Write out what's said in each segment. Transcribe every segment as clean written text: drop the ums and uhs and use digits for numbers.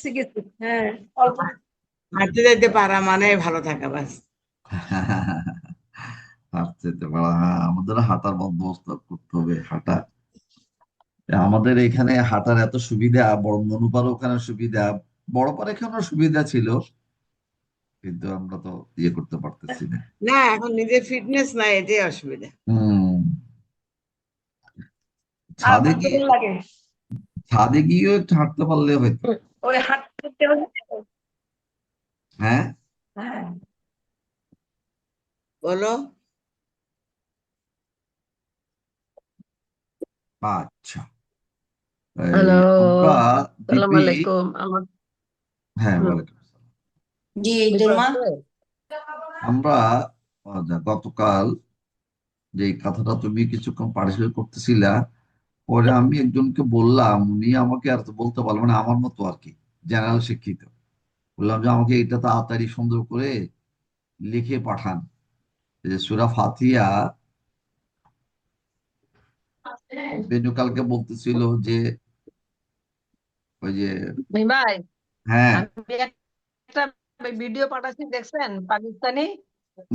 গেছি গেছি, হ্যাঁ, অল্প। হাঁটতে যাইতে পারা মানে ভালো থাকা বাস। হাঁটতে যেতে পারা, হ্যাঁ, আমাদের হাঁটার বন্দোবস্ত করতে হবে। হাঁটা আমাদের এখানে হাঁটার এত সুবিধা, বড় মনুপার ওখানে সুবিধা, বড় পার এখানেও সুবিধা ছিল, কিন্তু আমরা তো ইয়ে করতে পারতেছি না। না, এখন নিজের ফিটনেস নাই, এটাই অসুবিধা। হম। আর ছাদে গিয়ে কতদিন লাগে? ছাদে গিয়েও একটু হাঁটতে পারলে হয়তো। ওই হাঁটতে হবে তো। হ্যাঁ। হ্যাঁ। বলো। আচ্ছা। এই হ্যালো, আমরা সালাম দিবি। আলাইকুম। আমার হ্যাঁ, হুম, ওয়ালাইকুম আসসালাম। জি দীপা দুলমা। আছে? আমরা গতকাল যে কথাটা তুমি কিছুক্ষণ পার্টিসিপেট করতেছিলা, পরে আমি একজনকে বললাম, উনি আমাকে আর তো বলতে পারলো না, আমার মতো আর কি, জেনারেল শিক্ষিত। বললাম যে আমাকে এটা তাড়াতাড়ি সুন্দর করে লিখে পাঠান, যে সূরা ফাতিহা। বেনু কালকে বলতেছিল যে ওই যে, ভাই, হ্যাঁ, আমি একটা ভিডিও পাঠাইছি, দেখছেন? পাকিস্তানি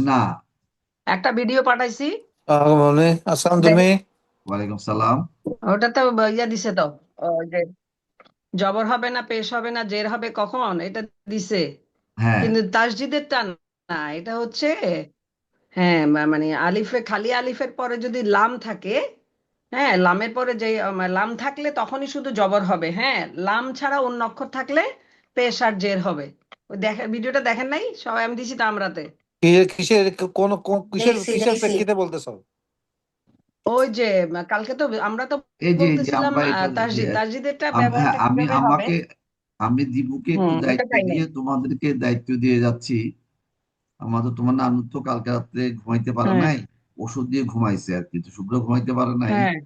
না, একটা ভিডিও পাঠাইছি। মনে আসসালাম দেখ, তুমি। ওয়ালাইকুম সালাম। ওটা তো ইয়া দিছে তো, ওই যে জবর হবে না, পেশ হবে না, জের হবে কখন, এটা দিছে। হ্যাঁ, কিন্তু তাসজিদের না, এটা হচ্ছে, হ্যাঁ, মানে আলিফে, খালি আলিফের পরে যদি লাম থাকে, হ্যাঁ, লামের পরে যে লাম থাকলে তখনই শুধু জবর হবে, হ্যাঁ, লাম ছাড়া অন্য অক্ষর থাকলে পেশ আর জের হবে। ওই দেখেন, ভিডিওটা দেখেন নাই সবাই? আমি দিছি তামরাতে। কিসের কিসের দেখছি কিসের দেখছি। প্রেক্ষিতে বলতেছো? ওই যে কালকে তো আমরা তো এই যে বলতেছিলাম আমরা এটা যে তাসজিদ, তাসজিদেরটা হ্যাঁ, ব্যবহারটা আমি কিভাবে হবে। আমাকে আমি দিবুকে একটু ওটা দায়িত্ব পাই নাই। দিয়ে তোমাদেরকে দায়িত্ব দিয়ে যাচ্ছি। আমাদের তোমার নানু তো কালকে রাত্রে ঘুমাইতে পারে হ্যাঁ, নাই, ওষুধ দিয়ে ঘুমাইছে আর কি, তো শুভ্র ঘুমাইতে পারে নাই। হ্যাঁ।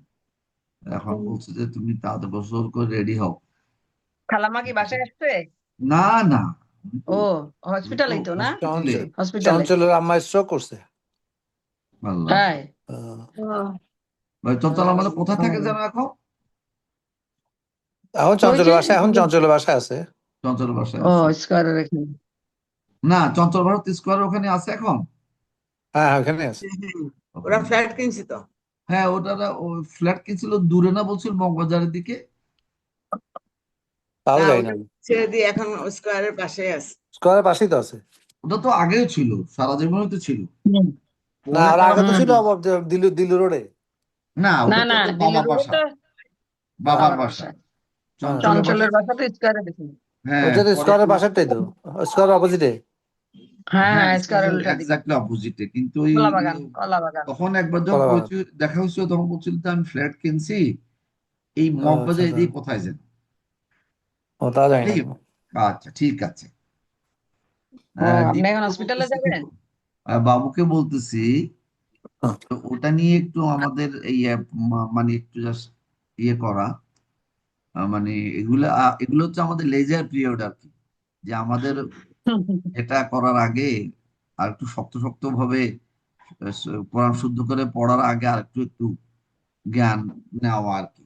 এখন বলছে যে তুমি তাড়াতাড়ি গোসল করে রেডি হও। খালাম্মা কি বাসায় আসছে? না, না, ও, উনি তো হসপিটালেই তো না? হসপিটালে। চঞ্চল হসপিটালে। চঞ্চলের আম্মা স্ট্রোক করছে। আল্লাহ। তাই? আহ, ও, ভাই চঞ্চল আমাদের কোথায় থাকে ও, যেন এখন? এখন ওই যে, চঞ্চলের বাসায় আছে। চঞ্চল বাসায় ও, আছে। স্কয়ারের এখানে। না, চঞ্চল ভারত স্কোয়ার ওখানে আছে এখন। হ্যাঁ হ্যাঁ, ওখানে আছে। হ্যাঁ, হ্যাঁ, ওরা ওখানে ফ্ল্যাট কিনছে তো। হ্যাঁ, ওটা ফ্ল্যাট কিনছিল দূরে না, বলছিল মগবাজারের দিকে। তাও না, যাই না ওটা আমি। ছেড়ে দিয়ে এখন স্কোয়ারের পাশে আছে। স্কোয়ারের পাশেই তো আছে। ওটা তো আগেও ছিল, সারা জীবনই তো ছিল। হুম, না, পরে ওর তারা আগে তো হুম, ছিল হুম। আবার দিল্লি দিল্লি রোডে। না, না ওটা তো না, ওদের দিল্লি বাবার রোডে বাসা, তো বাবার বাবার বাসা। বাসা। হ্যাঁ, চঞ্চলের বাসা চঞ্চলের বাসা তো স্কয়ারে দেখি। হ্যাঁ, ওইটা তো পরে স্কোয়ারের পাশেরটাই তো, স্কোয়ারের অপোজিটে। হ্যাঁ হ্যাঁ, হ্যাঁ, স্কয়ারের স্কোয়ারের উল্টা দিকে। এক্স্যাক্টলি অপোজিটে, কিন্তু ওই কলা বাগান, কলা বাগান। তখন একবার যখন কলাবাগান। পরিচয় দেখা হয়েছিল তখন বলছিল যে আমি ফ্ল্যাট কিনছি এই আচ্ছা মগবাজার আচ্ছা। এদিকে কোথায় যেন। ও, তা যাই না এই, আমি। আচ্ছা, ঠিক আছে। ও, আপনি এখন দীপুকে হসপিটালে বলতেছি কি, যাবেন? বাবুকে বলতেছি, হ্যাঁ, তো ওটা নিয়ে একটু আমাদের এই মানে একটু জাস্ট ইয়ে করা, মানে এগুলো হচ্ছে আমাদের লেজার পিরিয়ড আর কি, যে আমাদের এটা করার আগে আর একটু শক্ত শক্ত ভাবে কোরআন শুদ্ধ করে পড়ার আগে আর একটু একটু জ্ঞান নেওয়া আর কি।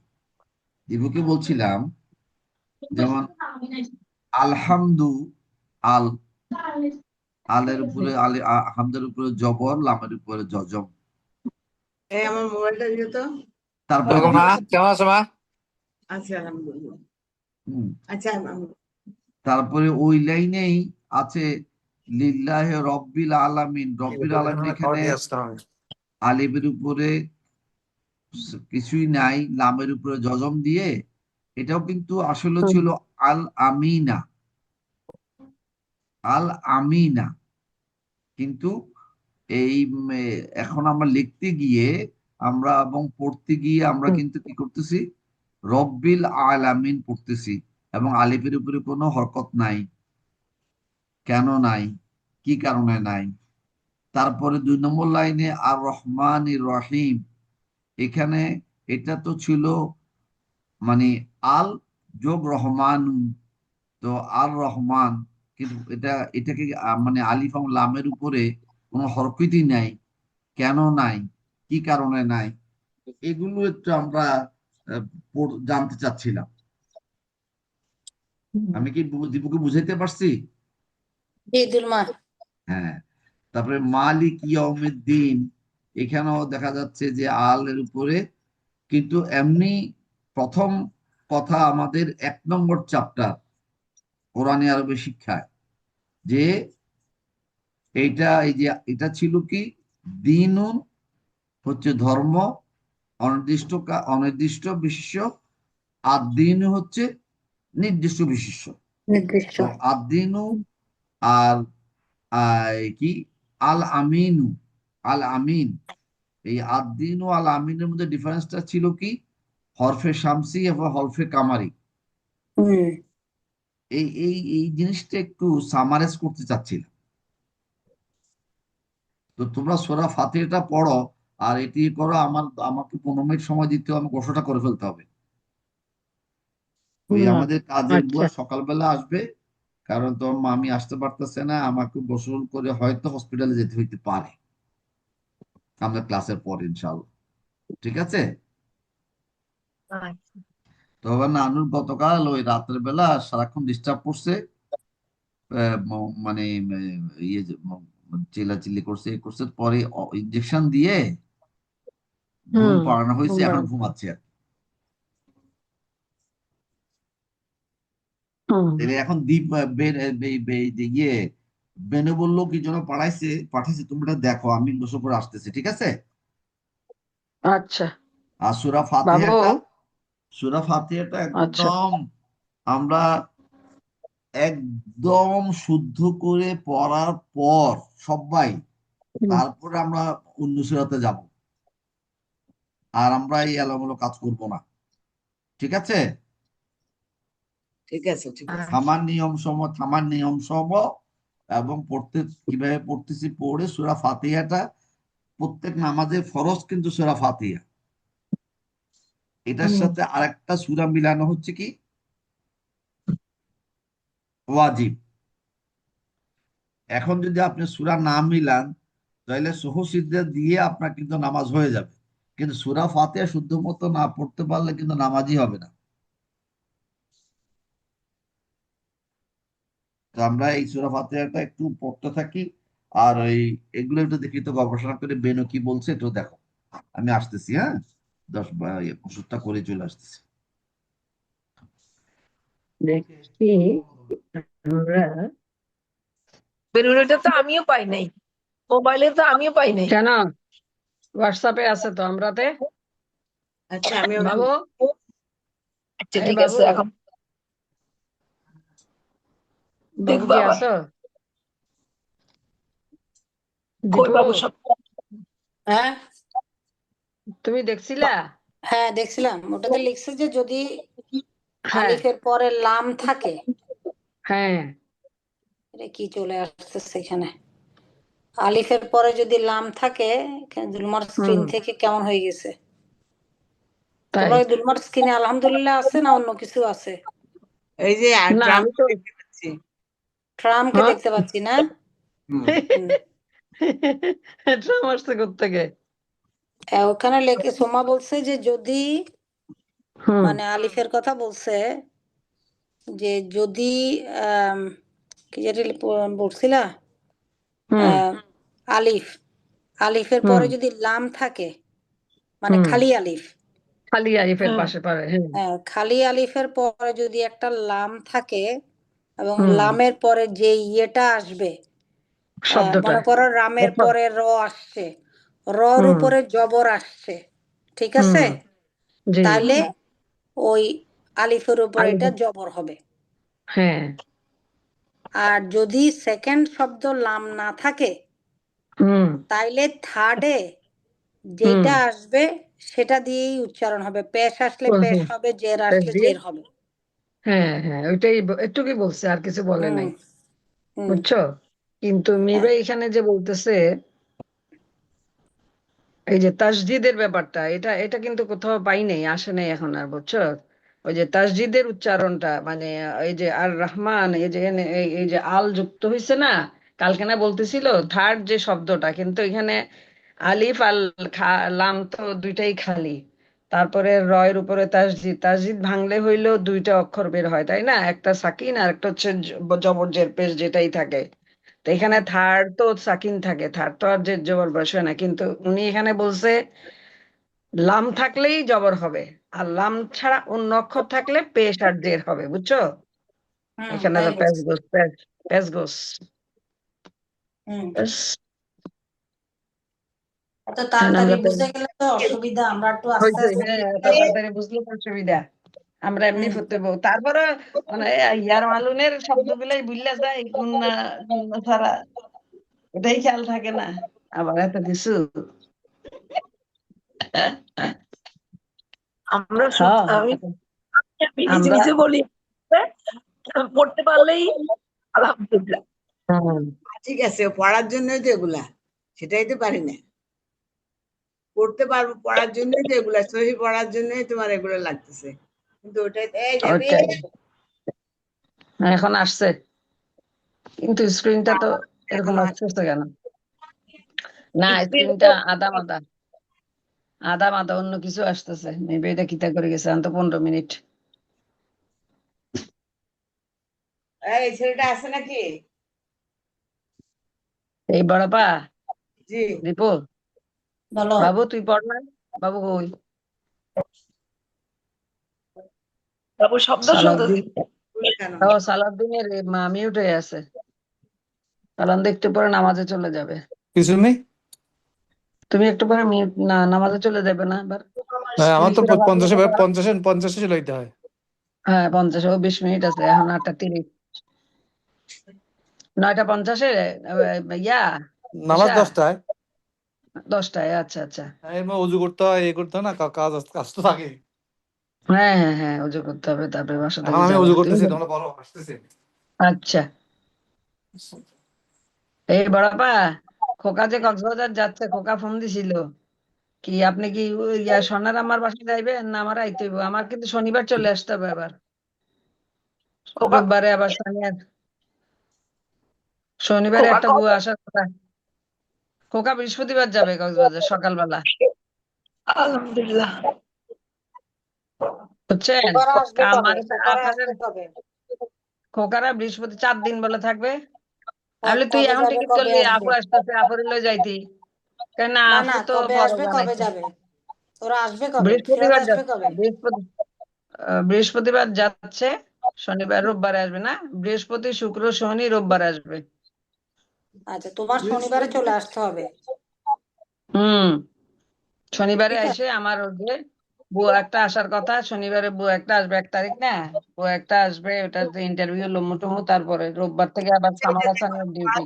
দিবুকে বলছিলাম, যেমন আলহামদু, আল, আলের উপরে আলে, হামদের উপরে জবর, লামের উপরে জজম। এই আমার মোবাইলটা দিয়ে তো। তারপরে দেখো মা, কেমন আছো মা? আচ্ছা, আলহামদুলিল্লাহ। হুম, আচ্ছা, তারপরে ওই লাইনেই আছে লিল্লাহে রব্বিল আলামিন। রব্বিল আলামিন খাবার এখানে নিয়ে আসতাম আমি। আলিফের উপরে কিছুই নাই, লামের উপরে জজম দিয়ে, এটাও কিন্তু আসলে ছিল আল আমিনা, আল আমিনা। কিন্তু এই এখন আমরা লিখতে গিয়ে আমরা এবং পড়তে গিয়ে আমরা কিন্তু কি করতেছি, রব্বিল আলামিন পড়তেছি, এবং আলিফের উপরে কোনো হরকত নাই। কেন নাই? কি কারণে নাই? তারপরে 2 নম্বর লাইনে আর রহমান রহিম, এখানে এটা তো ছিল মানে আল যোগ রহমান, তো আর রহমান, কিন্তু এটাকে মানে আলিফ এবং লামের উপরে কোনো হরকতই নাই। কেন নাই? কি কারণে নাই? এগুলো একটু আমরা জানতে চাচ্ছিলাম। আমি কি দীপুকে বুঝাইতে পারছি? জি দুলমা। হ্যাঁ। তারপরে মালিক ইয়াউমিদ্দিন, এখানেও দেখা যাচ্ছে যে আল এর উপরে, কিন্তু এমনি প্রথম কথা আমাদের 1 নম্বর চ্যাপ্টার কোরআনে আরবি শিক্ষায়, যে এই যে এটা ছিল কি, দিনুন হচ্ছে ধর্ম, অনির্দিষ্ট বিশেষ্য, আর দিন হচ্ছে নির্দিষ্ট বিশেষ্য। নির্দিষ্ট। তো আদিনু আর কি আল আমিনু, আল আমিন, এই আদিন ও আল আমিনের মধ্যে ডিফারেন্সটা ছিল কি, হরফে শামসি এবং হরফে কামারি। হুম। এই জিনিসটা একটু সামারাইজ করতে চাচ্ছিলাম। তো তোমরা সূরা ফাতিহাটা পড়ো, আর এটি করো, আমাকে 15 মিনিট সময় দিতে হবে, আমাকে গোসলটা করে ফেলতে হবে। ওই আমাদের কাজের আচ্ছা বুয়া সকালবেলা আসবে, কারণ তোমার মামি আসতে পারতেছে না, আমাকে গোসল করে হয়তো হসপিটালে যেতে হইতে পারে আমরা ক্লাসের পর, ইনশাআল্লাহ। ঠিক আছে? তো আবার নানুর গতকাল ওই রাতের বেলা সারাক্ষণ ডিস্টার্ব করছে, মানে ইয়ে চিল্লাচিল্লি করছে, এ করছে, পরে ইনজেকশন দিয়ে ঘুম হুম পাড়ানো হয়েছে, হুম এখন ঘুমাচ্ছে আর কি। হুম। তাহলে এখন দীপ ইয়ে বেনু বললো কি জন্য পাঠাইছে, তুমি এটা দেখো, আমি গোসল করে আসতেছি, ঠিক আছে? আচ্ছা আর বাবু। সূরা ফাতিহাটা আচ্ছা একদম আমরা একদম শুদ্ধ করে পড়ার পর সবাই, হুম, তারপরে আমরা অন্য সূরাতে যাব, আর আমরা এই এলোমেলো কাজ করব না, ঠিক আছে? ঠিক আছে, ঠিক আছে। থামার নিয়ম সম, এবং পড়তে কিভাবে পড়তেছি পড়ে সূরা ফাতিহাটা প্রত্যেক নামাজে ফরজ, কিন্তু সূরা ফাতিহা এটার হুম। সাথে আরেকটা সূরা মিলানো হচ্ছে কি ওয়াজিব। এখন যদি আপনি সূরা না মিলান, তাহলে সহসিদ্ধা দিয়ে আপনার কিন্তু নামাজ হয়ে যাবে, কিন্তু সূরা ফাতিহা শুদ্ধ মতো না পড়তে পারলে কিন্তু নামাজই হবে না। তো আমরা এই সূরা ফাতিহাটা একটু পড়তে থাকি, আর ওই এগুলো একটু দেখি, তো গবেষণা করে বেনু কি বলছে একটু দেখো। আমি আসতেছি, হ্যাঁ, ওষুধটা করে চলে আসতেছি। দেখি আমরা। বেরোটা তো আমিও পাই নাই, মোবাইলে তো আমিও পাই নাই। কেন? হোয়াটসঅ্যাপে আছে তো আমরাতে। আচ্ছা, আমি বাবু, আচ্ছা এই ঠিক বাবু, আছে এখন বাবু দেখবো কি আবার। আছো? কই দীপু, বাবু সব? হ্যাঁ তুমি দেখছিলা? হ্যাঁ দেখছিলাম, ওটাতে লিখছে যে যদি হ্যাঁ আলিফের পরে লাম থাকে। হ্যাঁ। এটা কি চলে আসতেছে এখানে? আলিফের পরে যদি লাম থাকে, দুলমার স্ক্রিন হুম। থেকে কেমন হয়ে গেছে? তাই তোমরা দুলমার স্ক্রিনে আলহামদুলিল্লাহ আছে না অন্য কিছু আছে? এই যে না, ট্রাম্প আমি তো দেখতে পাচ্ছি। ট্রাম্পকে হ্যাঁ। দেখতে পাচ্ছি না। হুম। হুম। এটা আসছে কোত্থেকে? ওখানে লেখে সোমা বলছে যে যদি, হুম মানে আলিফের কথা বলছে, যে যদি আম, কি যেটা বলছিলা, হুম আলিফ, আলিফের হুম পরে যদি লাম থাকে, মানে হুম। খালি আলিফ, খালি আরিফের হুম পাশে পারে, হ্যাঁ। খালি আলিফের পরে যদি একটা লাম থাকে, এবং হুম। লামের পরে যে ইয়েটা আসবে, শব্দটা। মনে করো রামের অর্থ। পরে র আসছে, রর হুম উপরে জবর আসছে, ঠিক হুম। আছে? জি। তাহলে ওই আলিফের উপরে আলিফ। এটা জবর হবে। হ্যাঁ। আর যদি সেকেন্ড শব্দ লাম না থাকে, হুম তাইলে থার্ডে হুম। যেটা আসবে সেটা দিয়েই উচ্চারণ হবে। পেশ আসলে হুম পেশ হুম। হবে, জের বেশ আসলে দিয়ে। জের হবে। হ্যাঁ হ্যাঁ, ওইটাই একটুকুই বলছে, আর কিছু বলে হুম নাই। হুম। বুঝছো? কিন্তু মিবে এখানে যে বলতেছে, এই যে তাসজিদের ব্যাপারটা, এটা এটা কিন্তু কোথাও পাই নাই, আসে নাই এখন আর, বুঝছো? ওই যে তাসজিদের উচ্চারণটা, মানে এই যে আর রহমান, এই যে এই যে আল যুক্ত হয়েছে না, কালকে না বলতেছিল থার্ড যে শব্দটা, কিন্তু এখানে আলিফ আল লাম তো দুইটাই খালি। তারপরে রয়ের উপরে তাসজিদ, তাসজিদ ভাঙলে হইলেও দুইটা অক্ষর বের হয়, তাই না? একটা সাকিন আর একটা হচ্ছে জবর জের পেশ যেটাই থাকে। তো এখানে থার্ড তো সাকিন থাকে, থার্ড তো আর জের জবর বসে না, কিন্তু উনি এখানে বলছে লাম থাকলেই জবর হবে, আর লাম ছাড়া অন্য অক্ষর থাকলে পেশ আর জের হবে, বুঝছো? এখানে তাই তো পেশ বুঝছি। গোস, পেশ গোস। ব্যাস। এত এখন তাড়াতাড়ি আমরা তো বুঝে গেলে তো অসুবিধা, আমরা একটু আস্তে হয়েছে, আস্তে হ্যাঁ, এত বুঝলে। তাড়াতাড়ি বুঝলে তো অসুবিধা। আমরা এমনি ফুটতে বউ, তারপরে মানে ইয়ার মালুনের শব্দগুলাই বুঝলা যায়, গুন্না গুন্না ছাড়া এটাই খেয়াল থাকে না, আবার এত কিছু। আমরা হ্যাঁ, আমি নিজে আমরা নিজে বলি, পড়তে পারলেই আলহামদুলিল্লাহ। ঠিক আছে, পড়ার জন্যই তো এগুলা, সেটাই তো পারি না। পড়তে পারবো, পড়ার জন্যই তো এগুলা, সহি পড়ার জন্যই তোমার এগুলো লাগতেছে, কিন্তু ওটাই এই যাবি। ওইটাই এখন আসছে, কিন্তু স্ক্রিনটা তো এরকম এখনো আসতেছে কেন? না, স্ক্রিনে স্ক্রিনটা তো আদা মাদা, আদা মাদা অন্য কিছু আসতেছে, মেবি এটা কিতা করে গেছে, এখন তো 15 মিনিট। এই ছেলেটা আছে নাকি? এই বড়পা, জি। দীপু, বলো। বাবু তুই পড় না, বাবু কই? বাবু শব্দ শুনতেছি। সালাউদ্দিন, কেন? ও সালাউদ্দিনের মিউট হয়ে আছে, কারণ একটু পরে নামাজে চলে যাবে। কিছু নেই। তুমি একটু পরে মিউট না, নামাজে চলে যাবে না আবার? আমার তো পুলিশেরা বাঁধলে 50 তো খারাপ। 50 লইতে হয়। হ্যাঁ 50, ও 20 মিনিট আছে, এখন 8টা 30, 9টা 50-এ ইয়া নামাজ ঈশা 10টায়। 10টায়, আচ্ছা আচ্ছা। এমন উজু করতে হয়, করতে হয় না, কাজ কাজ তো থাকে। হ্যাঁ হ্যাঁ হ্যাঁ, ওজু করতে হবে, তারপরে বাসা এখন থেকে আমি যাবা উজু তুমি। করতেছি, তোমরা বলো, আসতেছি। আচ্ছা, এই বড়পা, খোকা যে কক্সবাজার যাচ্ছে, খোকা ফোন দিছিল, কি আপনি কি ইয়া সোনার আমার বাসায় যাইবেন না আমার আইতে হইব? আমার কিন্তু শনিবার চলে আসতে হবে আবার, খোকা রোববারে আবার শনিবারে খোকা একটা বুয়া আসার কথা। খোকা বৃহস্পতিবার যাবে কক্সবাজার সকালবেলা, আলহামদুলিল্লাহ। বুঝছেন? খোকারা আসবে কবে? আমার খোকারা আপনাদের আসবে কবে? খোকারা বৃহস্পতি 4 দিন বলে থাকবে। আমি বলি, তুই কবে এখন যাবে, টিকিট কবে করলি, আসবে? আপু আসতেছে, আপুর লয়ে যাইতি কেন? না, না আপু না, তো কবে বড় আসবে, কবে জানাইছে। যাবে? ওরা আসবে কবে? ফিরত বৃহস্পতিবার আসবে যাচ্ছে, কবে? বৃহস্পতিবার যাচ্ছে, শনিবার রোববার আসবে না, বৃহস্পতি শুক্র শনি রোববার আসবে। আচ্ছা, তোমার শনিবারে বৃহস্পতি চলে আসতে হবে। হুম, শনিবারে ঠিক এসে আছে। আমার ওই যে বুয়া একটা আসার কথা, শনিবারে বুয়া একটা আসবে, 1 তারিখ না, বুয়া একটা আসবে, ওটা ইন্টারভিউ লম্বু টম্বু, তারপরে রোববার থেকে আবার সামার হাসানের ডিউটি।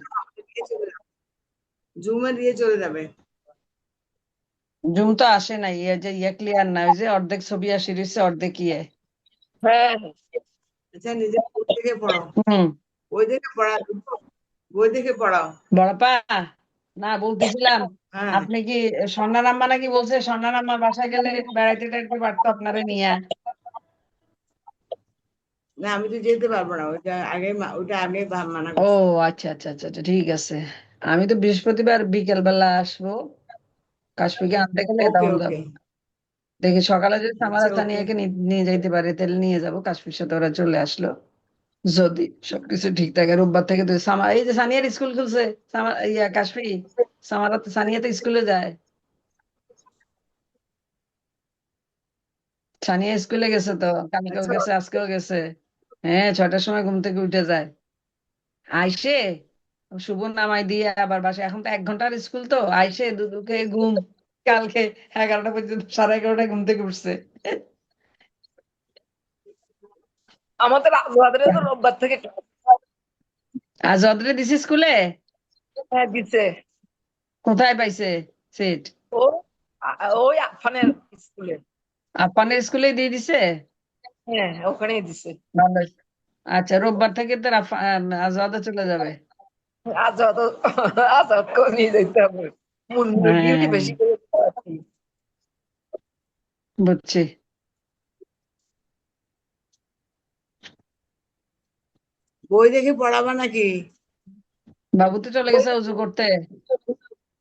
জুমে দিয়ে চলে যাবে। জুম তো আসে না, ইয়ে যে ইয়ে ক্লিয়ার না, ওই যে অর্ধেক ছবি আসি রয়েছে, অর্ধেক ইয়ে। হ্যাঁ, আচ্ছা, নিজে বই দেখে পড়ো, হুম, বই দেখে পড়াও, বই দেখে পড়াও। বড়পা, না বলতেছিলাম, হ্যাঁ, আপনি কি স্বর্ণার আম্মা নাকি বলছে স্বর্ণার আম্মার বাসায় গেলে বেড়াইতে টাইতে পারতো আপনারে নিয়ে? না আমি তো যেতে পারবো না, ওটা আগে মানা ও করছি। আচ্ছা আচ্ছা আচ্ছা আচ্ছা, ঠিক আছে। আমি তো বৃহস্পতিবার বিকেল বেলা আসবো, কাশ্মীরকে আনতে গেলে ওকে তখন ওকে। যাবো। দেখি সকালে যদি সামারা আচ্ছা ওকে। সানিয়াকে নিয়ে যাইতে পারে তাহলে নিয়ে যাবো, কাশ্মীর সাথে ওরা চলে আসলো, যদি সবকিছু ঠিক থাকে। রোববার থেকে তো এই যে সানিয়ার স্কুল খুলছে, কাশ্মীর, সানিয়া তো স্কুলে যায়, সানিয়া স্কুলে গেছে তো, কালকেও আচ্ছা, গেছে, আজকেও গেছে। হ্যাঁ, 6টার সময় ঘুম থেকে উঠে যায়, আইসে শুভ নামাই দিয়ে আবার বাসায়, এখন তো 1 ঘন্টার স্কুল, তো আইসে দুদুকে ঘুম, কালকে 11টা পর্যন্ত, 11:30টায় ঘুম থেকে উঠছে। আমাদের আজহারে তো রোববার থেকে class। আর যদ্রে দিছে স্কুলে, হ্যাঁ দিছে। কোথায় পাইছে সিট? ও ওই আফানের স্কুলে। আপানের স্কুলে দিয়ে দিছে? হ্যাঁ, ওখানেই দিছে। ভালো। আচ্ছা, রোববার থেকে তো আজাদে চলে যাবে। আজাদ, আজাদকেও নিয়ে যেতে হবে, মুন্নুর ডিউটি হ্যাঁ, বেশি করে করাচ্ছি। বুঝছি। বই দেখে পড়াবা নাকি? বাবু তো চলে গেছে উজু করতে।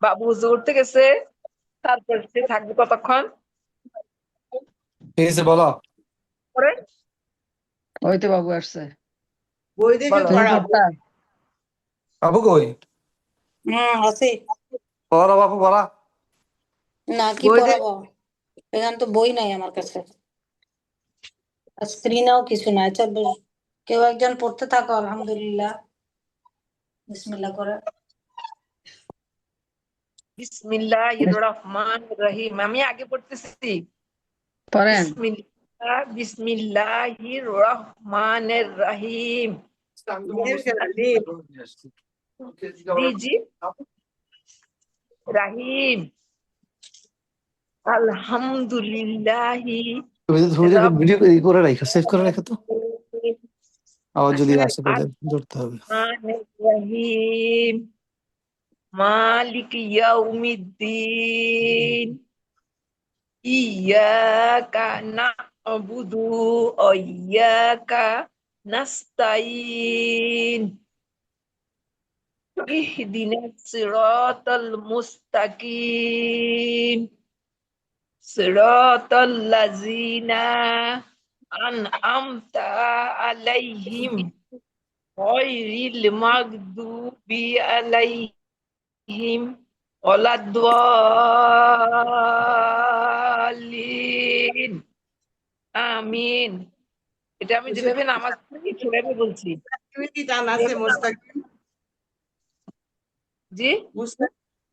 বাবু উজু করতে গেছে, তারপর সে থাকবে কতক্ষণ? এই যে বলো পড়েন ওই তো বাবু আসছে, বই দেখে বলো। তুমি পড়াও। পড়তা? বাবু কই? আছি। পড়া বাবু পড়া। না, কি বই দেখে পড়াবো? এখানে তো বই নাই আমার কাছে, স্ক্রিনেও কিছু নাই। আচ্ছা কেউ একজন পড়তে থাকো, আলহামদুলিল্লাহ, বিসমিল্লাহ করে। বিসমিল্লাহির রহমানির রহিম। আমি আগে পড়তেছি। পড়েন। বিসমিল্লাহির রহমানির রহিম। জি জি, রাহিম। আলহামদুলিল্লাহি তুমি যে ভিডিও করে রাখো, সেভ করে রাখো তো, আবার যদি আসে তাহলে ধরতে হবে। রহমানির রহিম মালিক ইয়াউমিদ্দিন ইয়াকা না'বুদু ওয়া ইয়াকা নাস্তাইন ইহদিনাস সিরাতাল মুস্তাকিম সিরাতাল লাযিনা আন'আমতা আলাইহিম গয়রিল মাগদুবি আলাইহিম ওয়ালাদ-দাল্লিন। আমিন। এটা আমি যেভাবে নামাজ পড়ি সেভাবে বলছি। তুমি কি টান আছে মুস্তাকিম? জি,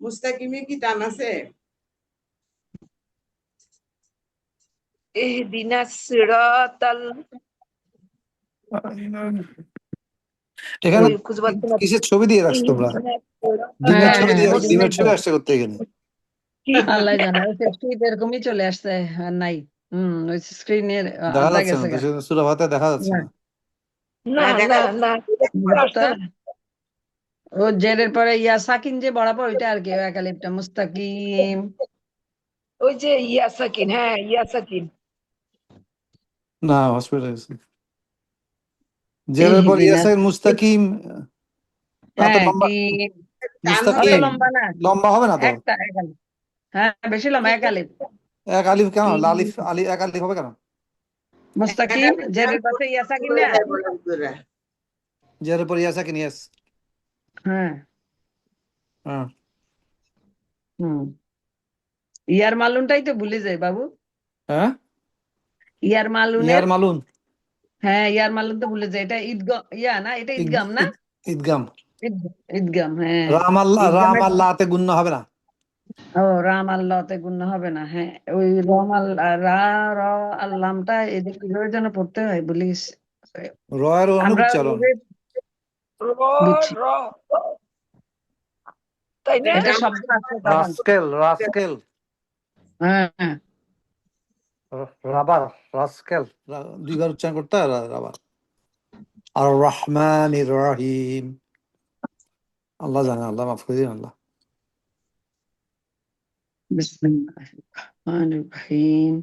মুস্তাকিমে কি টান আছে? ইহদিনাস সিরাতাল, এখানে ওই খুঁজে পাচ্ছি না। কিসের ছবি দিয়ে রাখছো তোমরা? ইহদিনাস সিরাতাল ডিমের হ্যাঁ ছবি হ্যাঁ, দিয়ে ওই ডিমের জন্যই তো, ছবি আসছে করতে এখানে। আল্লাহ জানে, ওই শীত এরকমই চলে আসছে আর নাই। ওই স্ক্রিনের দেখা আদ্রা যাচ্ছে না গেছে তো, গা। সূরা ফাতিহা দেখা যাচ্ছে না, না। না দেখা না না, এটা দেখো আসছে তো, না। ও জেরের পরে ইয়া সাকিন যে বরাবর ওইটা আর কি, একালিপটা মুস্তাকিম। ওই যে ইয়াসাকিন, হ্যাঁ ইয়াসাকিন। না, হসপিটালে গেছে। জেরের পর ইহদিনাস, ইয়াসিন মুস্তাকিম, এত হ্যাঁ লম্বা। কি, টান অত হবে। মুস্তাকিম লম্বা না, লম্বা হবে না তো। একটা একালিপ। হ্যাঁ বেশি লম্বা, একালিপ। এক আলিফ কেন? আলিফ আলি এক আলিফ হবে কেন? মুস্তাকিম, জেরের পাশে ইয়া সাকিন না। জেরের পর ইয়াসাকিন, ইয়াস। হ্যাঁ, হ্যাঁ, হুম, ইয়ার মালুনটাই তো ভুলে যায় বাবু। হ্যাঁ, ইয়ার মালুনের, ইয়ার মালুন, হ্যাঁ ইয়ার মালুন তো ভুলে যায়। এটা ঈদগাম, ইয়া না, এটা ঈদগাম না, ঈদগাম। ঈদগাম হ্যাঁ। রাম ঈদগামের, আল্লাহতে গুণ্য হবে না। ও রাম আল্লাহতে গুণ হবে না, হ্যাঁ ওই রম আল্লাহ, রা র আল্লামটা এদের কিভাবে যেন পড়তে হয় বলিস। রয়ের আমরা অনুচ্চারণ। র বুঝছি, র তাই না? এটা শব্দ আছে তখন। রাস্কেল, রাস্কেল, হ্যাঁ হ্যাঁ, রাবার, রাস্কেল, দুইবার উচ্চারণ করতে হয় রাবার। আর রহমান রহিম, আল্লাহ জানে, আল্লাহ মাফ করে দিন আল্লাহ। বিসমিল্লাহির রহমানির রহিম,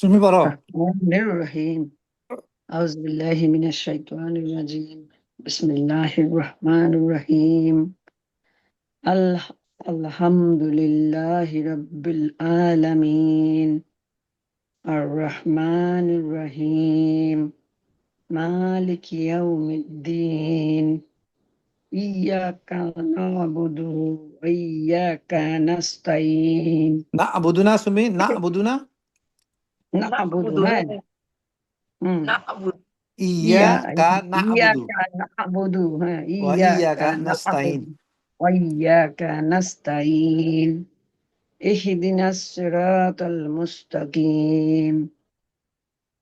তুমি পারো? রহমানির রহিম, আউযু বিল্লাহি মিনাশ শাইতানির রাজিম, বিসমিল্লাহির রহমানির রহিম, আলহামদুলিল্লাহি রাব্বিল আলামিন, আর রহমানির রহিম, মালিক ইয়াউমিদ্দিন, ইয়াকা না'বুদু ওয়া ইয়াকা নাস্তাইন। না বুধুনা, তুমি না বুধুনা, না'বুদু, না'বুদু, হ্যাঁ, হ্যাঁ হুম, না'বুদু। ইয়াকা না'বুদু ইয়াকা না'বুদু, হ্যাঁ ওয়া ইয়াকা ইয়াকা নাস্তাইন। না'বুদু ওয়া ইয়াকা নাস্তাইন, ইহদিনাস সিরাতাল মুস্তাকিম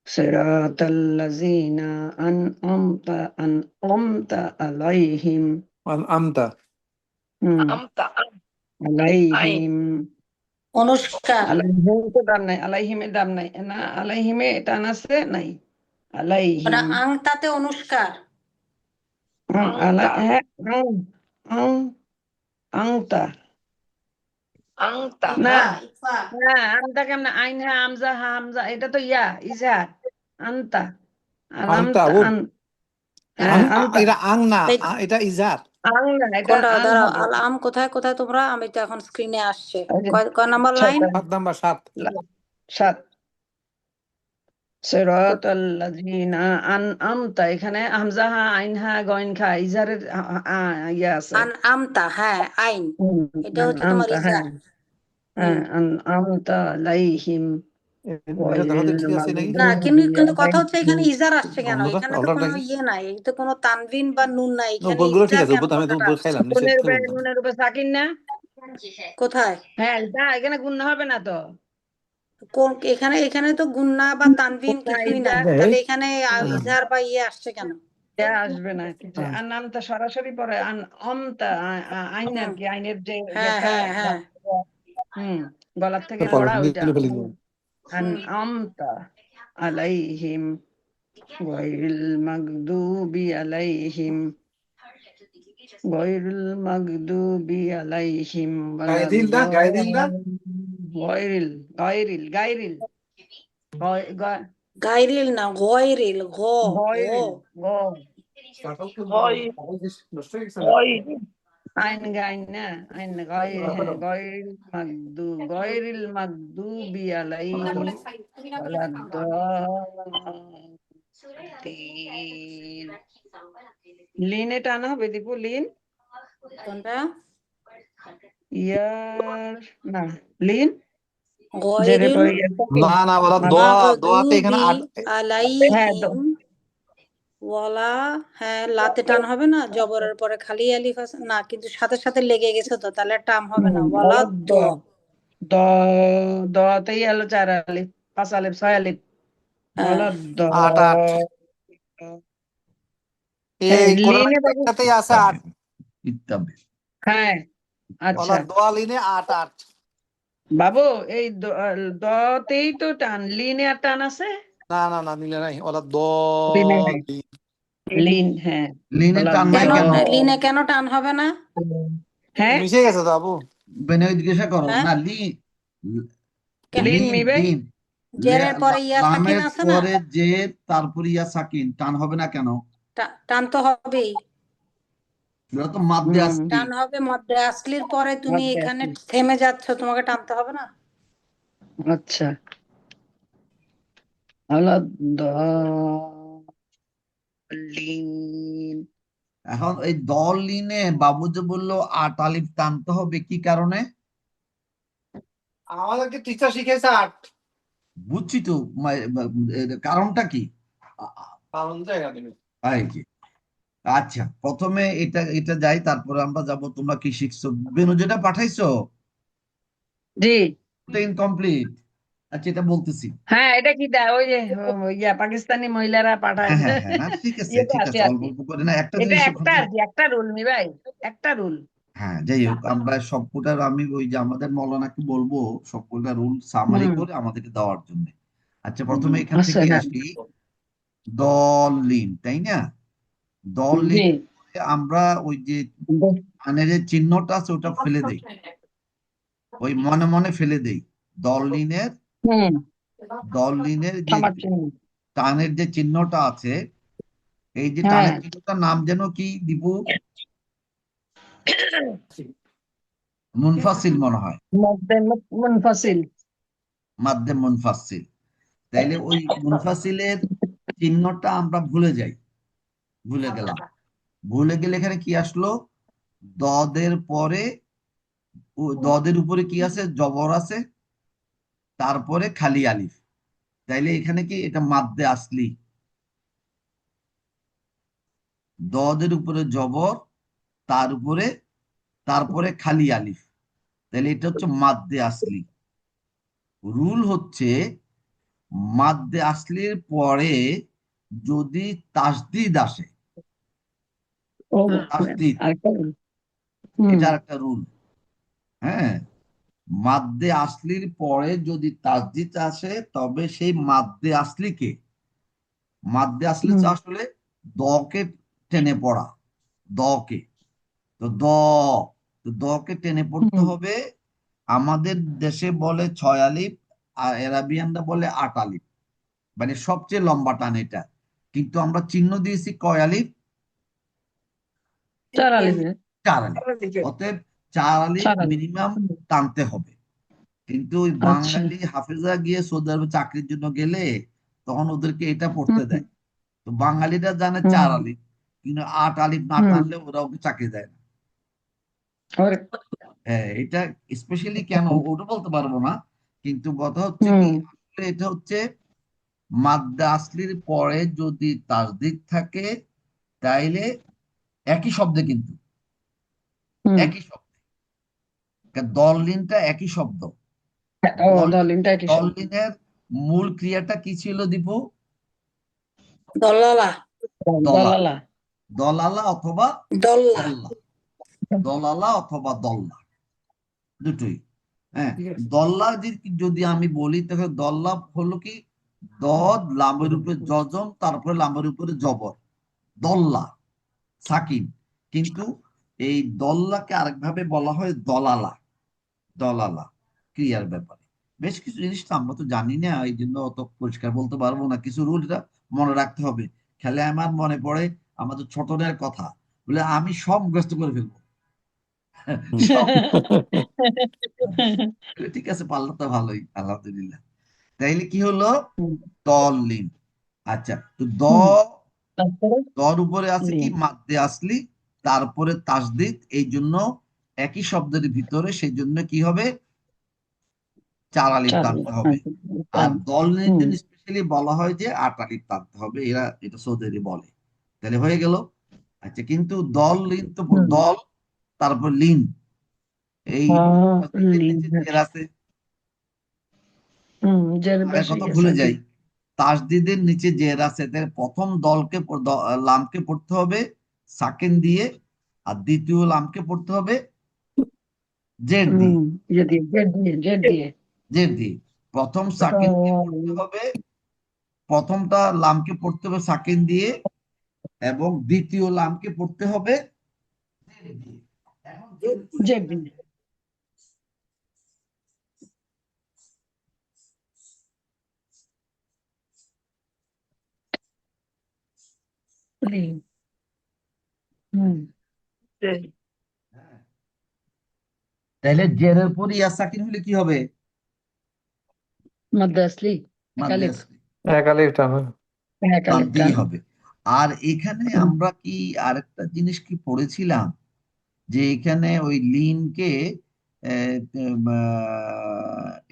সিরাতাল লাযিনা আন'আমতা আলাইহিম, আমতা, আমতা আইন আলাইহিম, অনুষ্কা, আলাইহিম তো দাম নাই, আলাইহিমের দাম নাই না, আলাইহিমে টান আছে নাই, ওটা আলাইহিম, আংতাতে অনুষ্কার। আলা, আংতা হ্যাঁ, আং, আংতা আংতা না, ইফা, ইফা। হ্যাঁ আমতা কেমন, আইন হ্যাঁ, হামজা হা হামজা, এটা তো ইয়া ইজহার, আন্তা, আর আমতা আমতা ও হ্যাঁ আমতা, এটা আং না, এই এটা ইজার। আং না, এটা কোনটা? আং দাঁড়াও, হবে। আল আম কোথায় কোথায় তোমরা? আমি তো এখন স্ক্রিনে আসছে। ওই যে কয় নাম্বার লাইন? 7 নাম্বার 7। 7, সিরাতাল্লাযীনা আনআমতা, এখানে হামজা হা আইন হা গইন খা ইজারের ইয়ে আছে। আমতা, হ্যাঁ আইন, এটা হচ্ছে তোমার আনআমতা, হ্যাঁ ইজার। হ্যাঁ, হুম। আনআমতা আলাইহিম এটা দেখাতে গায়রিল ঠিক আছে নাকি না, কিন্তু মাগদুবি কিন্তু কথা হচ্ছে আলাইহিম। এখানে ইজার আসছে কেন? অন্যটা এখানে তো অল্টার কোনো নাকি ইয়ে নাই, এই তো কোনো তানভিন বা নুন নাই, এখানে উপরগুলো ঠিক ইজার আছে, কেন উপর আমি তো কথাটা উপর আসছে? খাইলাম, নিচে নুনের থেকে উপরে বলতাম। নুনের উপরে সাকিন না, কোথায়? হ্যাঁ এখানে গুণ হবে না তো। কোন এখানে? এখানে তো গুন্না বা তানভিন না, কিছুই নাই, ইজার তাহলে এখানে হ্যাঁ, ইজার বা ইয়ে আসছে কেন? আসবে না কিছু। হ্যাঁ। আর নামটা সরাসরি পরে আমতা আইন আর হুম, কি, আইনের যে হ্যাঁ ইয়েটা হ্যাঁ হ্যাঁ। হুম, গলার থেকে পরে পড়া ওইটা। মিলে ফেলি। আন হুম। আমতা আলাইহিম গায়রিল মাগদুবি আলাইহিম গায়রিল মাগদুবি আলাইহিম গায়ে দিল না, গায়ে দিল না। গায়রিল গায়রিল গায়রিল গাইরিল না, গয়রিল, গ গ গায়রিল গ হয় নষ্ট হয়ে গেছে না? হয় আইন গাইন না, আইন হ্যাঁ গায়রিল মাগদুবি আলাইহিম ওয়ালাদ-দাল্লিন। লিনে টানা হবে দীপু, লিন কোনটা? ইয়ার না, লিন জেরে গয়রিল পরে ইয়ার থাকে না না, বলা দোয়া, দোয়াতে এখানে মাগদুবি হ্যাঁ আলাইহিম ওয়ালা, হ্যাঁ লাতে টান হবে না, জবরের পরে খালি আলিফ আছে না, কিন্তু সাথে সাথে লেগে গেছে তো, তাহলে টান হবে না, ওয়ালা দ। দ দতেই এলো 4 আলিফ, 5 আলিফ, 6 আলিফ, হ্যাঁ ওয়ালাদ-দ। 8 8 হ্যাঁ এই কোরআন লিনে বাবু, একটাতেই আছে 8, ইত্তাবে হ্যাঁ আচ্ছা বলা দোয়া লিনে 8 8। বাবু, এই দতেই তো টান, লিনে আর টান আছে? না না না, নিলে নাই, ওলা লিনে নাই। দলিন। লিন, হ্যাঁ লিনে টান নাই কেন? কেন? লিনে কেন টান হবে না? হ্যাঁ মিশে গেছে তো আপু। বেনে জিজ্ঞাসা করো হ্যাঁ না। লিন লিন মিবে লিন জেরের পরে ইয়া সাকিন লামের আছে না, পরে যে তারপরে ইয়া সাকিন, টান হবে না কেন? টান তো হবেই। এটা তো মাদ্দে হুম আসলি। টান হবে মধ্যে আসলির পরে, তুমি মধ্যে এখানে আসলি। থেমে যাচ্ছ, তোমাকে টানতে হবে না? আচ্ছা আলাদ-দাল্লিন। এখন এই দল লিনে বাবু যে বললো 8 আলিফ টানতে হবে, কি কারণে? আমাদেরকে টিচার শিখেছে 8, বুঝছি তো, এর কারণটা কি? কারণ জায়গা দিবে। এই যে, আচ্ছা প্রথমে এটা এটা যাই, তারপরে আমরা যাব তোমরা কি শিখছো। বেনু যেটা পাঠাইছো জি ওটা ইনকমপ্লিট। আচ্ছা এটা বলতেছি। হ্যাঁ, এটা কি দেয় ওই যে ইয়া পাকিস্তানি মহিলারা পাঠায় হ্যাঁ হ্যাঁ হ্যাঁ, না ঠিক আছে ইয়েতে ঠিক আছে আছে, আর অল্প কি। অল্প করে না, একটা এটা জিনিস একটা ওখানে। আর কি, একটা রুল নি ভাই, একটা রুল। হ্যাঁ যাই হোক, আমরা সবকটার আমি ওই যে আমাদের মৌলানাকে বলবো সবকটা রুল সামারি হুম করে আমাদেরকে দেওয়ার জন্য। আচ্ছা প্রথমে এখান আছে থেকে হ্যাঁ। আসি। দলিন, তাই না? জি দলিন আমরা ওই যে মানে যে চিহ্নটা আছে ওটা ফেলে দেই, ওই মনে মনে ফেলে দেই। দলিনের হুম দলিনের যে থামার চিহ্ন। টানের যে চিহ্নটা আছে, এই যে হ্যাঁ টানের চিহ্নটার নাম যেন কি দিবু? মুনফাসিল মনে হয়, মধ্যে মুনফাসিল। মাধ্যে মুনফাসিল। তাইলে ওই মুনফাসিলের চিহ্নটা আমরা ভুলে যাই, ভুলে গেলাম। ভুলে গেলে এখানে কি আসলো? দদের পরে দদের উপরে কি আছে? জবর আছে, তারপরে খালি আলিফ। তাইলে এখানে কি এটা মাদ্দে আসলি? দদের উপরে জবর, তার উপরে তারপরে খালি আলিফ, তাহলে এটা হচ্ছে মাদ্দে আসলি। রুল হচ্ছে মাদ্দে আসলির পরে যদি তাসদিদ আসে, ও তাসদিদ, আরেকটা রুল। হুম এটা একটা রুল। হ্যাঁ, মাদ্দে আসলির পরে যদি তাসদিদ আসে তবে সেই মাদ্দে আসলিকে, মাদ্দে আসলি হুম আসলে দকে টেনে পড়া, দকে। তো তো দকে টেনে পড়তে হুম হবে। আমাদের দেশে বলে 6 আলিফ, আর এরাবিয়ানরা বলে 8 আলিফ, মানে সবচেয়ে লম্বা টান এটা। কিন্তু আমরা চিহ্ন দিয়েছি কয় আলিফ? 4 আলিফে। 4 আলিফ। অতএব 4 আলিফ 4 আলিফ। মিনিমাম টানতে হবে। কিন্তু ওই আচ্ছা বাঙালি হাফেজা গিয়ে সৌদি আরবে চাকরির জন্য গেলে তখন ওদেরকে এটা পড়তে দেয়। তো বাঙালিরা জানে 4 আলিফ, কিন্তু 8 আলিফ না টানলে ওরা ওকে চাকরি দেয় না। হ্যাঁ, এটা স্পেশালি কেন ওটা বলতে পারবো না, কিন্তু কথা হচ্ছে কি আসলে এটা হচ্ছে মাদ্দা আসলির পরে যদি তাসদিদ থাকে তাইলে একই শব্দে, কিন্তু একই শব্দে, দলিনটা একই শব্দ। দলিনটা একই শব্দ। দলিনের মূল ক্রিয়াটা কি ছিল দীপু? দলালা দলালা। দলালা অথবা দল্লা দল্লা, দলালা অথবা দল্লা, দুটোই। হ্যাঁ, দল্লা যদি আমি বলি তাহলে দল্লা হলো কি দদ লামের উপরে জজম, তারপরে লামের উপরে জবর, দল্লা সাকিন। কিন্তু এই দল্লাকে আরেকভাবে বলা হয় দলালা, দলালা ক্রিয়ার ব্যাপারে। বেশ কিছু জিনিস তো আমরা তো জানি না, এই জন্য অত পরিষ্কার বলতে পারবো না, কিছু রুলটা মনে রাখতে হবে। খেলে আমার মনে পড়ে আমাদের ছোটদের কথা, বলে আমি সব মুখস্থ করে ফেলবো সব। ঠিক আছে, পারলে তো ভালোই, আলহামদুলিল্লাহ। তাইলে কি হলো? দলিন। আচ্ছা, তো তারপরে দর উপরে আছে কি লিন। মাদ্দে আসলি, তারপরে তাসদিদ, এই জন্য একই শব্দের ভিতরে, সেই জন্য কি হবে 4 আলিফ টানতে হবে। আর দলের জন্য স্পেশালি বলা হয় যে 8 আলিফ টানতে হবে, এরা এটা সৌদি বলে। তাহলে হয়ে গেল। আচ্ছা, কিন্তু দল লিন তো দল, তারপর লিন, এই তাসদিদের লিন। নিচে জের আছে। জের আগের বসে কথা গেছে ভুলে জি। যাই, তাসদিদের নিচে জের আছে, তাই প্রথম লামকে পড়তে হবে সাকিন দিয়ে, আর দ্বিতীয় লামকে পড়তে হবে জের দিয়ে। ইয়ে দিয়ে জেড দিয়ে জেড দিয়ে। জের দিয়ে প্রথম সাকিনকে পড়তে হবে, প্রথমটা লামকে পড়তে হবে সাকিন দিয়ে, এবং দ্বিতীয় লামকে পড়তে হবে জের দিয়ে। এখন জেড দিয়ে। লিন। তাহলে জেরের পর ইয়া সাকিন হলে কি হবে? মাদ্দা আসলি মাদ্দে একালিফ। আসলি, এক আলিফ টান। একালিফ টানতেই টান। হবে। আর এখানে আমরা কি আরেকটা জিনিস কি পড়েছিলাম, যে এখানে ওই লিনকে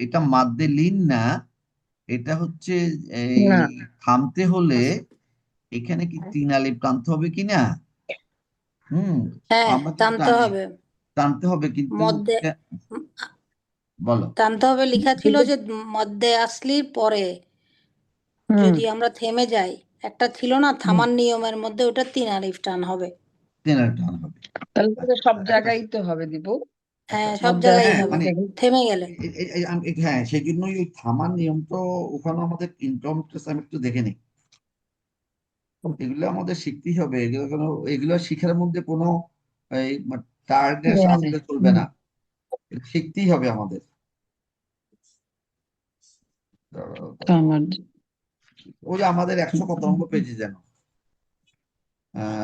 এটা মাদ্দে লিন না, এটা হচ্ছে এই না, থামতে হলে এখানে কি 3 আলিফ টানতে হবে কিনা? হুম, হ্যাঁ আমরা কিন্তু টানতে জানি হবে টানতে হবে, কিন্তু মধ্যে বলো। টানতে হবে লেখা ছিল যে মধ্যে আসলির পরে যদি আমরা থেমে যাই, একটা ছিল না থামার নিয়মের মধ্যে, ওটা 3 আলিফ টান হবে। 3 আলিফ টান হবে। তাহলে তো সব আচ্ছা, জায়গায় তো হবে দীপু। হ্যাঁ সব মধ্যে জায়গায় আসলি হ্যাঁ, হবে মানে থেমে গেলে। হ্যাঁ, সেই জন্যই ওই থামার নিয়ম তো ওখানে আমাদের ইনকাম আমি একটু দেখে নিই, এগুলো আমাদের শিখতেই হবে। এগুলো শিখার মধ্যে কোনো টায়ার্ডনেস আসলে চলবে না, এটা শিখতেই হবে আমাদের। আমার ওই যে আমাদের 100 কত নম্বর পেজে যেন।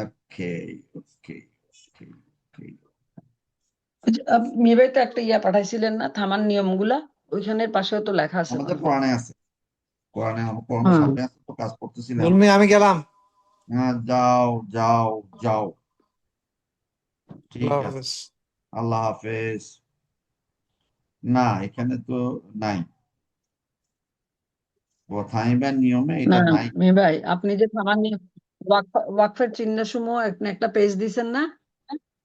ওকে, ওকে, ওকে, ওকে। মিবাই তো একটা ইয়া পাঠাইছিলেন না থামার নিয়মগুলা, ওইখানের পাশেও তো লেখা আছে আমাদের মনে হয়। কোরআনে আছে, কোরআনের সামনে আছে, তো কাজ করতেছিলাম। উর্মি আমি গেলাম। যাও, যাও, যাও, ঠিক আল্লাহ আছে, হাফেজ। আল্লাহ হাফেজ। না, এখানে তো নাই, থামিবার নিয়মে না এটা নাই। মিবাই, আপনি যে থামার নিয়ম ওয়াকফের চিহ্ন সমূহ একটা পেজ দিছেন না,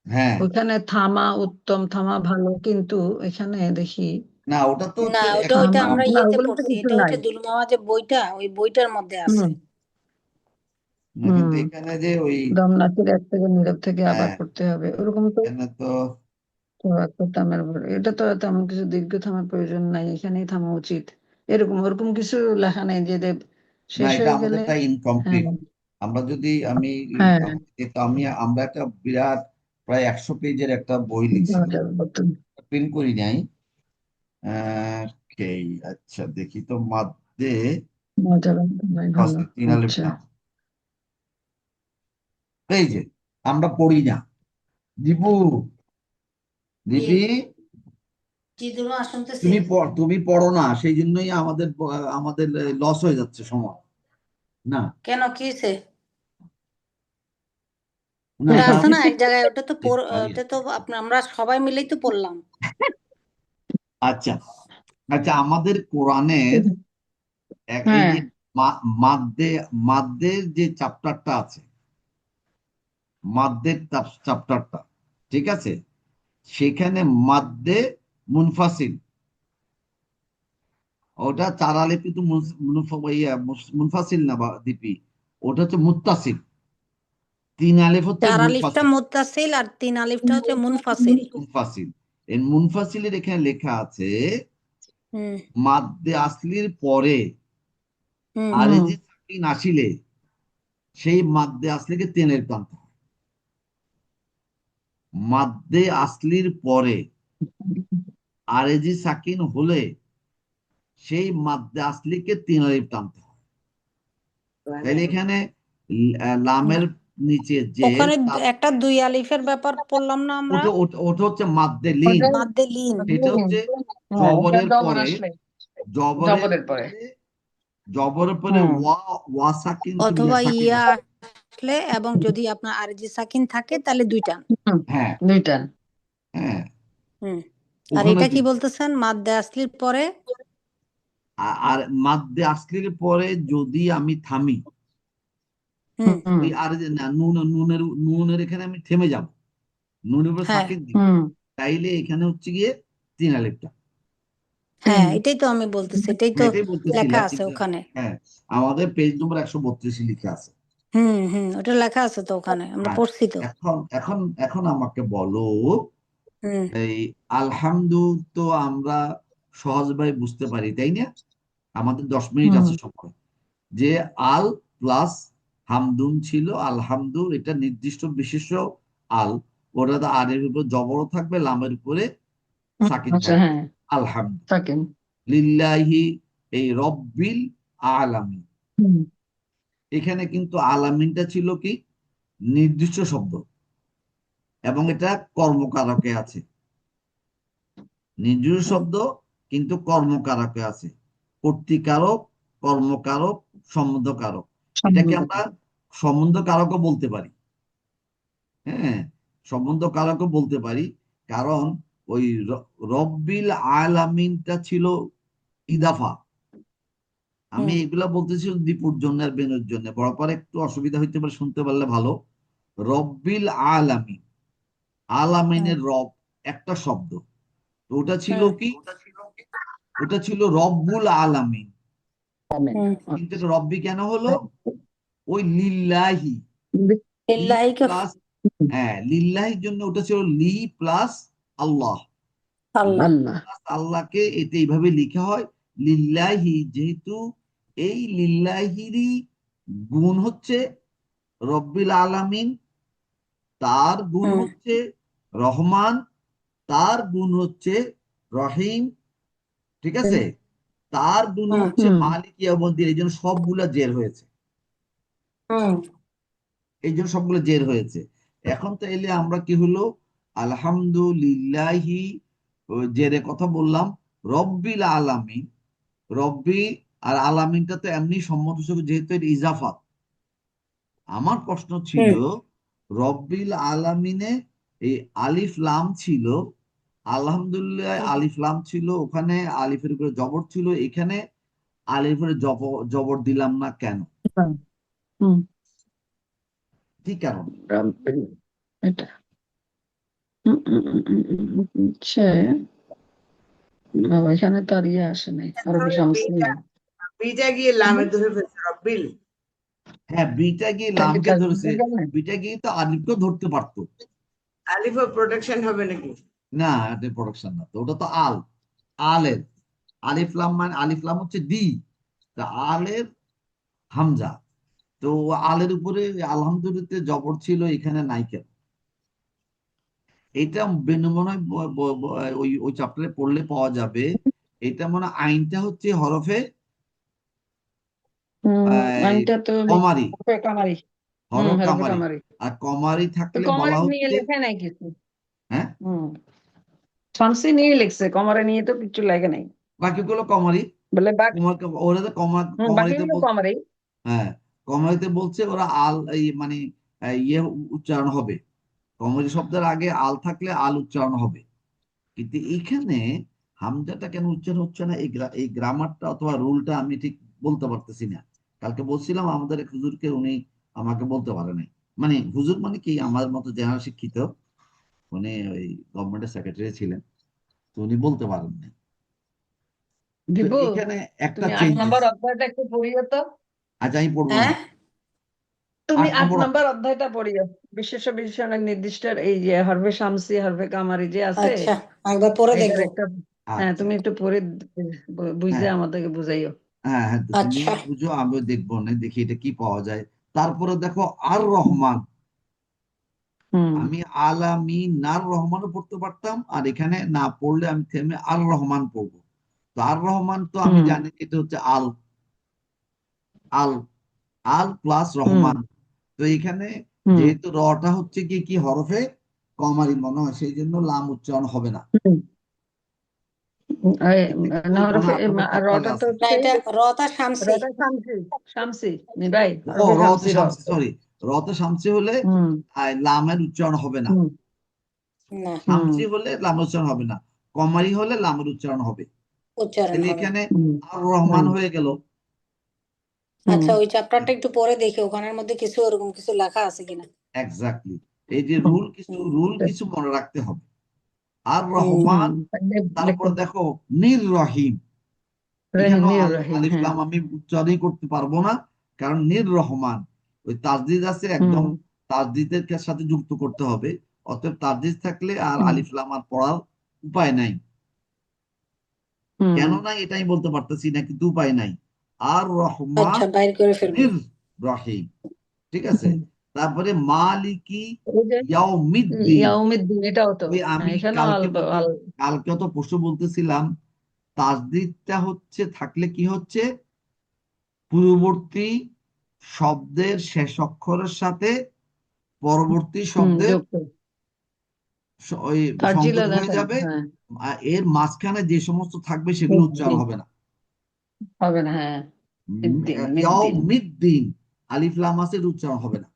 হ্যাঁ, ওইখানে থামা উত্তম, থামা ভালো, কিন্তু এখানে দেখি না, ওটা তো না হচ্ছে ওটা এখন ওইটা আমরা না, ইয়েতে ওগুলো তো পড়ছি, কিছু এটা নাই। হচ্ছে দুল মামা যে বইটা, ওই বইটার মধ্যে আছে। কিন্তু এখানে যে ওই দম নাসির এক থেকে নীরব থেকে আবার হ্যাঁ, পড়তে হবে, ওরকম তো। এখানে তো তো একটা থামের এটা তো তেমন কিছু দীর্ঘ থামার প্রয়োজন নাই, এখানেই থামা উচিত, এরকম ওরকম কিছু লেখা নেই যে না, শেষ এটা হয়ে গেলে। আমাদেরটা হ্যাঁ, ইনকমপ্লিট। আমরা যদি হ্যাঁ, আমরা একটা বিরাট প্রায় 100 পেজের একটা বই লিখছিলাম, প্রিন্ট করি নাই। ওকে, আচ্ছা, দেখি তো মাদ্দে মজা ভালো। 3 আলিফ আচ্ছা, টান। এই যে আমরা পড়ি না, দীপু, জি দিদি, জি দুলমা শুনতেছি। তুমি পড়ো না, সেই জন্যই আমাদের আমাদের লস হয়ে যাচ্ছে সময়। না কেন কি হয়েছে? না ওটা তা আছে না এক জায়গায়, ওটা তো পারি। ওটা তো আমরা সবাই মিলেই তো পড়লাম। আচ্ছা আচ্ছা, আমাদের কোরআনের এই হ্যাঁ যে মাদ্দের যে চ্যাপ্টারটা আছে, মাদ্দের চ্যাপ্টারটা, ঠিক আছে, সেখানে মাদ্দে মুনফাসিল, ওটা চার আলিফ কিন্তু মুনফাসিল না বা দীপি, ওটা হচ্ছে মুত্তাসিল। তিন আলিফ হচ্ছে 4 আলিফটা মুনফাসিল। মুত্তাসিল আর 3 আলিফটা হচ্ছে মুনফাসিল। মুনফাসিল, এই মুনফাসিলের এখানে লেখা আছে হুম মাদ্দে আসলির পরে হুম আরেজি সাকিন আসিলে সেই মাদ্দে আসলিকে টেনের টানতে হয়। মাদ্দে আসলির পরে আরেজি সাকিন হলে সেই মাদ্দে আসলিকে তিন আলিফ টানতে হয়। তাইলে এখানে লামের নিচে যে ওখানে একটা 2 আলিফের ব্যাপার পড়লাম না আমরা, ওটা ওটা ওটা হচ্ছে মাদ্দে লিন, ওটা মাদ্দে লিন। সেটা হচ্ছে হ্যাঁ ওটা জবরের জবর পরে, আসলে জবরের জবরের পরে জবরের পরে হুম ওয়া সাকিন তুমি অথবা সাকিন ইয়া আছে। আসলে, এবং যদি আপনার আরজি সাকিন থাকে তাহলে 2 টান। হুম, হ্যাঁ দুইটা হ্যাঁ, হুম আর ওখানে এটা কি বলতেছেন মাদ্দে আসলির পরে? আর মাদ্দে আসলির পরে যদি আমি থামি, হুম হুম ওই আর যে না, নুনের এখানে আমি থেমে যাব, নুনের উপরে হ্যাঁ সাকিন দিই, হুম তাইলে এখানে হচ্ছে গিয়ে তিন আলিফটা। হ্যাঁ এটাই তো আমি বলতেছি, এটাই আমি তো এটাই লেখা বলতেছিলাম, আছে কিন্তু ওখানে। হ্যাঁ, আমাদের পেজ নম্বর 132 লিখা আছে। ওটা লেখা আছে তো ওখানে, আমরা আর পড়ছি তো। এখন এখন এখন আমাকে বলো, হুম এই আলহামদু তো আমরা সহজভাবে বুঝতে পারি, তাই না? আমাদের 10 মিনিট হুম আছে সময়, যে আল প্লাস হামদুন ছিল, আলহামদু এটা নির্দিষ্ট বিশেষ আল, ওটা তো আর এর উপর জবরও থাকবে, লামের উপরে সাকিন আচ্ছা থাকবে। হ্যাঁ আলহামদু সাকিন লিল্লাহি, এই রব্বিল আলামিন, হুম এখানে কিন্তু আলামিনটা ছিল কি নির্দিষ্ট শব্দ, এবং এটা কর্মকারকে আছে, নির্দিষ্ট শব্দ কিন্তু কর্মকারকে আছে, কর্তৃকারক, কর্মকারক, সম্বন্ধকারক, এটাকে আমরা সম্বন্ধকারকও বলতে পারি। হ্যাঁ, সম্বন্ধকারকও বলতে পারি, কারণ ওই রব্বিল আলামিনটা ছিল ইদাফা। আমি হুম এগুলা বলতেছি দীপুর জন্য আর বেনুর জন্য, বড় পরে একটু অসুবিধা হইতে পারে, শুনতে পারলে ভালো। রব্বিল আলামিন, আলামিনের রব একটা শব্দ, তো ওটা ছিল হুম কি, ওটা ছিল রব্বুল আলামিন। হুম কিন্তু এটা রব্বি কেন হলো? ওই লিল্লাহি, লি লিল্লাহিকে প্লাস, হ্যাঁ লিল্লাহির জন্য ওটা ছিল লি প্লাস আল্লাহ, আল্লাহ। আল্লাহ আল্লাহকে এতে এইভাবে লিখা হয় লিল্লাহি, যেহেতু এই লিল্লাহিরই গুণ হচ্ছে রব্বিল আলামিন, তার গুণ হুম হচ্ছে রহমান, তার গুণ হচ্ছে রহিম, ঠিক আছে, তার গুণ হুম হচ্ছে হুম মালিক ইয়াউমিদ্দিন, এই জন্য সবগুলা জের হয়েছে, হুম এই জন্য সবগুলো জের হয়েছে। এখন তো এলে আমরা কি হলো, আলহামদুলিল্লাহি, জেরে কথা বললাম, রব্বিল আলামিন, রব্বি আর আলামিনটা তো এমনি সম্মত সূচক, যেহেতু এর ইজাফাত। আমার প্রশ্ন ছিল, হুম রব্বিল আলামিনে এই আলিফ লাম ছিল, আলহামদুলিল্লাহ আলিফ লাম ছিল, ওখানে আলিফের উপরে জবর ছিল, এখানে আলিফের জবর দিলাম না কেন? হুম কি কারণ? রাব্বিল এটা হচ্ছে এখানে তো আর ইয়ে আসে নাই, আরবি শামসি নেই। বিটা গিয়ে লামে ধরে ফেলছে রব্বিল। হ্যাঁ, বিটা গিয়ে এটা কি লামকে তার ধরেছে, জায়গা? বিটা গিয়ে তো আলিফকেও ধরতে পারতো। আলিফও প্রোটেকশন হবে নাকি? না, এটা প্রোডাকশন না তো, ওটা তো আল, আলের, আলিফ লাম মানে আলিফ লাম হচ্ছে দি, তা আলের হামজা, তো আলের উপরে আলহামদুলিল্লাহ জবর ছিল, এখানে নাই কেন? এটা বেনু মনে হয় ওই ওই চ্যাপ্টারে পড়লে পাওয়া যাবে। এটা মনে হয় আইনটা হচ্ছে হরফে আইনটা তো কমারি, হরফে কামারি। হরফ হরফে কামারি, কামারি। আর কমারি তো থাকলে কমারে বলা নিয়ে হচ্ছে, লেখা নাই কিছু। হ্যাঁ হুম শামসি নিয়ে লিখছে, কমারে নিয়ে তো কিছু লেখে নাই। বাকিগুলো কমারি, বলে বাকি ওরা তো বাকি কমারিতে হলো কমারে। হ্যাঁ, কমারিতে বলছে ওরা আল এই মানে ইয়ে উচ্চারণ হবে, কমারি শব্দের আগে আল থাকলে আল উচ্চারণ হবে। কিন্তু এইখানে হামজাটা কেন উচ্চারণ হচ্ছে না, এই গ্রামারটা অথবা রুলটা আমি ঠিক বলতে পারতেছি না। কালকে বলছিলাম আমাদের এক হুজুরকে, উনি আমাকে বলতে পারে নাই। মানে হুজুর মানে কি আমার মতো জেনারেল শিক্ষিত, উনি ওই গভর্নমেন্টের সেক্রেটারি ছিলেন, তো উনি বলতে পারেন না। তো দিবু, এখানে একটা তুমি 8 নম্বর চেঞ্জেস। অধ্যায়টা একটু পড়িও তো। আজ আমি পড়বো না। হ্যাঁ তুমি 8 আট নম্বর নম্বর অধ্যায়টা পড়িও। বিশেষ বিশেষণের নির্দিষ্ট এই যে হরফে শামসি হরফে কামারি যে আছে, আচ্ছা, একবার পরে এটার দেখবো। একটা, হ্যাঁ আচ্ছা, তুমি একটু পড়ে বুঝে হ্যাঁ আমাদেরকে বুঝাইও। হ্যাঁ হ্যাঁ, তো তুমিও আচ্ছা, বুঝো আমিও দেখবো না, দেখি এটা কি পাওয়া যায়। তারপরে দেখো আর রহমান, হুম আমি আলামিন নার রহমানও পড়তে পারতাম, আর এখানে না পড়লে আমি থেমে আর রহমান পড়বো। তো আর রহমান তো আমি হুম জানি এটা হচ্ছে আল, আল, আল প্লাস হুম রহমান। তো এখানে হুম যেহেতু রটা হচ্ছে কি কি হরফে কমারি মনে হয়, সেই জন্য লাম উচ্চারণ হবে না। হুম। এটা কি না, বলবো না, হরফে আপনাদের কপালে রটা তো আছে। না হচ্ছে এটা রতা শামসি। রটা শামসি, শামসি নি ভাই, ও হরফে রতে শামসি র। শামসি, সরি, রতে শামসি হলে হুম লামের উচ্চারণ হবে না। হুম না, হুম শামসি হলে লামের উচ্চারণ হবে না, কমারি হলে লামের উচ্চারণ হবে। উচ্চারণ তাহলে হবে। এখানে হুম আর রহমান হুম হয়ে গেল। হুম আচ্ছা, ওই চ্যাপ্টারটা একটু পরে দেখি ওখানের মধ্যে কিছু ওরকম কিছু লেখা আছে কিনা। এক্স্যাক্টলি, এই যে হুম রুল কিছু মনে রাখতে হবে। আর হুম। রহমান, লেখো। তারপরে দেখো নির রহিম। রহিম, এখানেও মির রহিম, আলিফ হ্যাঁ। লাম আমি উচ্চারণই করতে পারবো না, কারণ নির রহমান ওই তাসদিদ আছে, হুম একদম তাসদিদের সাথে যুক্ত করতে হবে। অতএব তাসদিদ থাকলে আর হুম আলিফ লাম আর পড়ার উপায় নাই। হুম কেন নাই এটা আমি বলতে পারতেছি না, কিন্তু উপায় নাই। আর রহমান আচ্ছা, বাইর করে ফেলবো। নির রহিম, ঠিক আছে। হুম। তারপরে মালিকি এই যে ইয়াউমিদ্দিন। ইয়াউমিদ্দিন, এটাও তো, ওই হ্যাঁ, আমি এখানেও কালকে মতো, আল। কালকে তো পরশু বলতেছিলাম, তাসদিদটা হচ্ছে থাকলে কি হচ্ছে, পূর্ববর্তী শব্দের শেষ অক্ষরের সাথে পরবর্তী শব্দের যোগ করে ওই তারজিলা সংযোগ হয়ে দেখা, যাবে। হ্যাঁ। এর মাঝখানে যে সমস্ত থাকবে সেগুলো উচ্চারণ মিদ্দিন হবে না। হবে না, হ্যাঁ। মিদ্দিন, মিদ্দিন। ইয়াউমিদ্দিন, আলিফ লাম আছে, এর উচ্চারণ হবে না।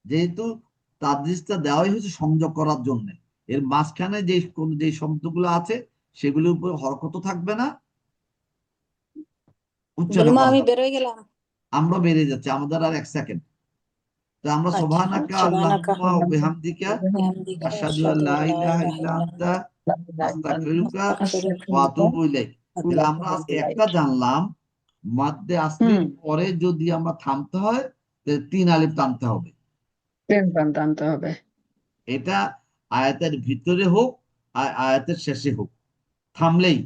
যেহেতু তাদরিজটা দেওয়াই হয়েছে সংযোগ করার জন্য, এর মাঝখানে যে শব্দগুলো আছে সেগুলোর উপর হরকত থাকবে না, উচ্চারণ বুলমা, করা আমি যাবে। বেরোয় গেলাম। আমরা বেড়ে যাচ্ছে, আমাদের আর 1 সেকেন্ড। তো আমরা আচ্ছা, সুবহানাকা সুবহানাকা আল্লাহুম্মা ওয়া বিহামদিকা বিহামদিকা আশহাদু আশহাদু আল্লা আল্লা ইলাহা ইলাহা ইল্লা ইল্লা আনতা আস্তাগফিরুকা ওয়া আস্তাগফিরুকা আতুবু ইলাইক। ওয়া তাহলে আমরা আতুবু আজকে একটা ইলাইক। জানলাম, মাদ্দে আসলির হুম, পরে যদি আমরা থামতে হয় তাহলে 3 আলিফ টানতে হবে। ট্রেন পান্ত আনতে হবে। এটা আয়াতের ভিতরে হোক আর আয়াতের শেষে হোক, থামলেই,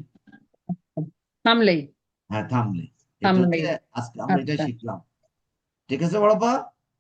থামলেই, হ্যাঁ থামলেই। এটা হচ্ছে থামলেই। আজকে আমরা এটাই আচ্ছা, শিখলাম। ঠিক আছে বড়পা?